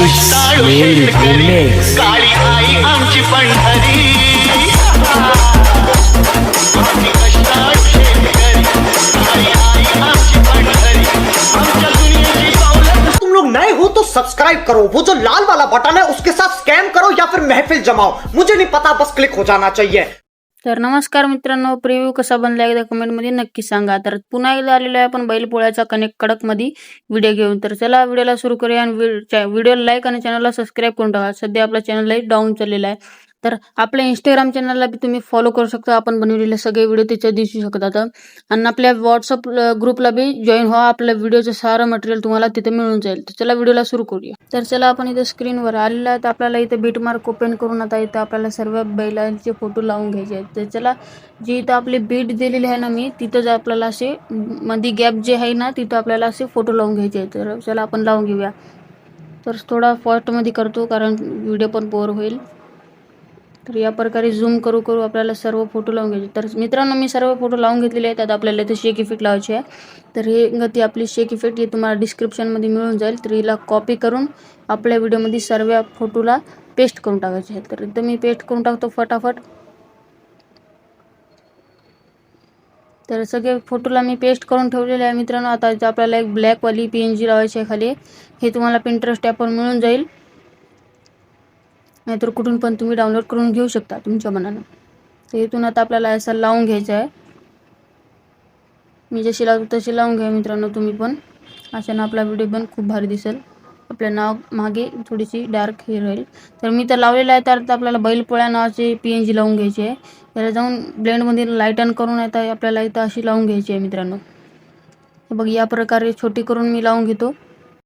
कष्टाळू शेतकरी काळी आई आमची पंढरी आम्ही कष्टाळू शेतकरी काळी आई आमची पंढरी आमच्या दुनियेची सवलत तुम लोग नए हो तो सब्सक्राइब करो, वो जो लाल वाला बटन है उसके साथ स्कैम करो या फिर महफिल जमाओ, मुझे नहीं पता, बस क्लिक हो जाना चाहिए। तर नमस्कार मित्रांनो, प्रिव्ह्यू कसा बनला एकदा कमेंटमध्ये नक्की सांगा। तर पुन्हा एकदा आलेलो आहे आपण बैलपोळ्याचा कनेक्ट कडकमध्ये व्हिडिओ घेऊन। तर चला व्हिडिओला सुरू करूया आणि व्हिडिओला लाईक आणि चॅनलला सबस्क्राईब करून टाका। सध्या आपला चॅनल डाऊन चाललेला आहे। तर आपल्या इंस्टाग्राम चॅनलला बी तुम्ही फॉलो करू शकता, आपण बनवलेले सगळे व्हिडिओ त्याच्यात दिसू शकतात। आणि आपल्या व्हॉट्सअप ग्रुपला बी जॉईन व्हा, आपल्या व्हिडिओचं सारं मटेरियल तुम्हाला तिथे मिळून जाईल। तर चला व्हिडिओला सुरू करूया। तर चला आपण इथे स्क्रीनवर आलेला आहे, तर आपल्याला इथे बीटमार्क ओपन करून आता इथं आपल्याला सर्व बैलांचे फोटो लावून घ्यायचे आहेत। तर चला जी इथं आपली बीट दिलेली आहे ना मी, तिथंच आपल्याला असे मध्ये गॅप जे आहे ना तिथं आपल्याला असे फोटो लावून घ्यायचे आहेत। तर चला आपण लावून घेऊया। तर थोडा फास्टमध्ये करतो कारण व्हिडिओ पण बोर होईल। तर या प्रकारे झूम करू करू आपल्याला सर्व फोटो लावून घ्यायचे। तर मित्रांनो मी सर्व फोटो लावून घेतलेले आहेत। आता आपल्याला इथे शेक इफेक्ट लावायचे आहे। तर हे गती आपली शेक इफेक्ट हे तुम्हाला डिस्क्रिप्शनमध्ये मिळून जाईल। तर हिला कॉपी करून आपल्या व्हिडिओमध्ये सर्व फोटोला पेस्ट करून टाकायचे आहे। तर इथं मी पेस्ट करून टाकतो फटाफट। तर सगळे फोटोला मी पेस्ट करून ठेवलेले आहे मित्रांनो। आता इथं आपल्याला एक ब्लॅकवाली PNG लावायची आहे खाली, हे तुम्हाला पिंटरेस्ट ॲपवर मिळून जाईल, नाहीतर कुठून पण तुम्ही डाउनलोड करून घेऊ शकता तुमच्या मनानं। तर इथून आता आपल्याला असं लावून घ्यायचं आहे। मी जशी लावतो तशी लावून घ्या मित्रांनो तुम्ही पण, अशानं आपला व्हिडिओ पण खूप भारी दिसेल। आपल्या नाव मागे थोडीशी डार्क हे राहील। तर मी तर लावलेलं आहे। तर आपल्याला बैलपोळ्या नावाचे PNG लावून घ्यायची आहे। त्याला जाऊन ब्लेंडमध्ये लाईटन करून येतं आपल्याला इथं अशी लावून घ्यायची आहे मित्रांनो। बघ या प्रकारे छोटी करून मी लावून घेतो।